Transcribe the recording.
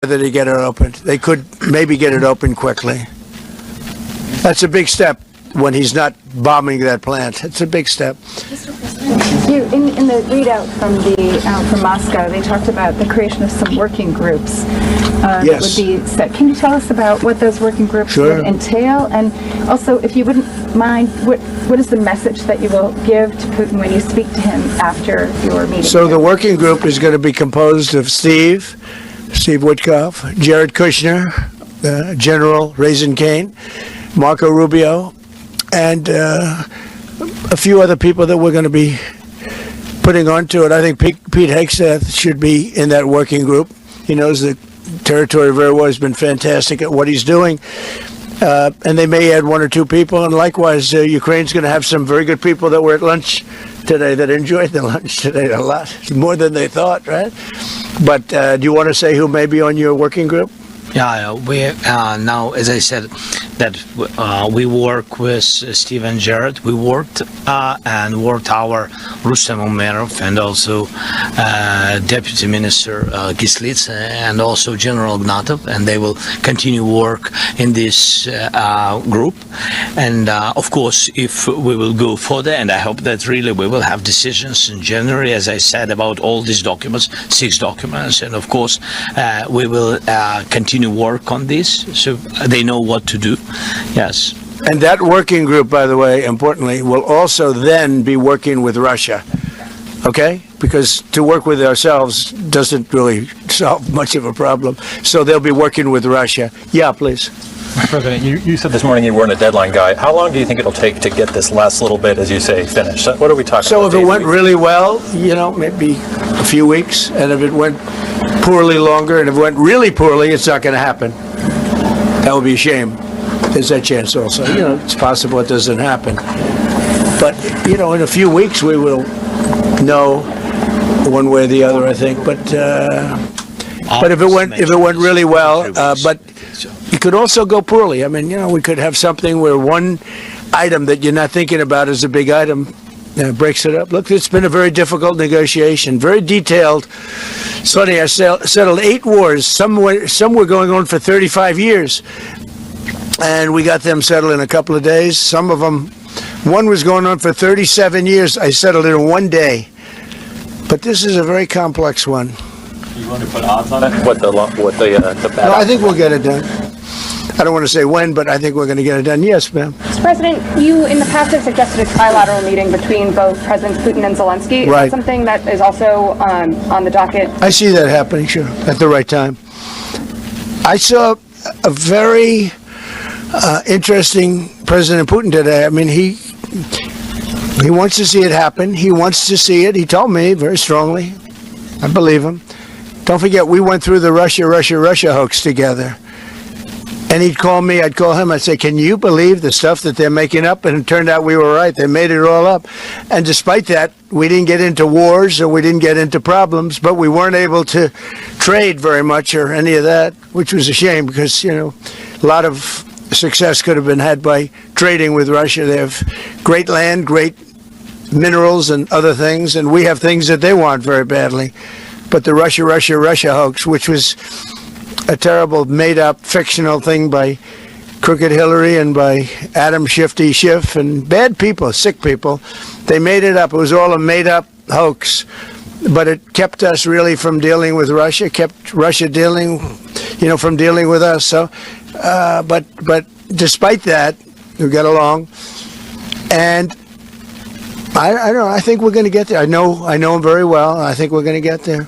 whether they get it opened. They could maybe get it open quickly. That's a big step when he's not bombing that plant. It's a big step. In the readout from Moscow, they talked about the creation of some working groups that would be set. Can you tell us about what those working groups would entail? And also, if you wouldn't mind, what is the message that you will give to Putin when you speak to him after your meeting? So the working group is going to be composed of Steve Witkoff, Jared Kushner, General Raisin Kane, Marco Rubio, and a few other people that we're going to be putting onto it. I think Pete Hegseth should be in that working group. He knows the territory very well. He's been fantastic at what he's doing. And they may add one or two people. And likewise, Ukraine's going to have some very good people that were at lunch today that enjoyed the lunch today a lot, more than they thought, right? But do you want to say who may be on your working group? Yeah, we now, as I said, that we work with Steve and Jared. We worked our Rustem Umerov and also Deputy Minister Gislitz and also General Ignatov, and they will continue work in this group. And of course, if we will go further, and I hope that really we will have decisions in January, as I said, about all these documents, 6 documents, and of course, we will continue work on this, so they know what to do. Yes. And that working group, by the way, importantly, will also then be working with Russia. Okay? Because to work with ourselves doesn't really solve much of a problem. So they'll be working with Russia. Yeah, please. President, you said this morning you weren't a deadline guy. How long do you think it'll take to get this last little bit, as you say, finished? What are we talking about? So if it went really well, maybe a few weeks. And if it went poorly, longer. And if it went really poorly, it's not going to happen. That would be a shame. There's that chance also. It's possible it doesn't happen. But, in a few weeks we will know one way or the other, I think. But if it went really well, but it could also go poorly. I mean, we could have something where one item that you're not thinking about as a big item breaks it up. Look, it's been a very difficult negotiation, very detailed. It's funny, I settled 8 wars. Some were going on for 35 years. And we got them settled in a couple of days. Some of them, one was going on for 37 years. I settled it in 1 day. But this is a very complex one. You want to put odds on it? What the battle? No, I think we'll get it done. I don't want to say when, but I think we're going to get it done. Yes, ma'am. Mr. President, you in the past have suggested a trilateral meeting between both Presidents Putin and Zelensky. Is that something that is also on the docket? I see that happening, sure, at the right time. I saw a very interesting President Putin today. I mean, he wants to see it happen. He wants to see it. He told me very strongly. I believe him. Don't forget, we went through the Russia hoax together. And he'd call me, I'd call him, I'd say, can you believe the stuff that they're making up? And it turned out we were right. They made it all up. And despite that, we didn't get into wars or we didn't get into problems, but we weren't able to trade very much or any of that, which was a shame because, a lot of success could have been had by trading with Russia. They have great land, great minerals and other things, and we have things that they want very badly. But the Russia hoax, which was a terrible made-up fictional thing by Crooked Hillary and by Adam Shifty Schiff and bad people, sick people. They made it up. It was all a made-up hoax. But it kept us really from dealing with Russia, kept Russia dealing, from dealing with us. So, but despite that, we got along. And I don't know, I think we're going to get there. I know him very well. I think we're going to get there.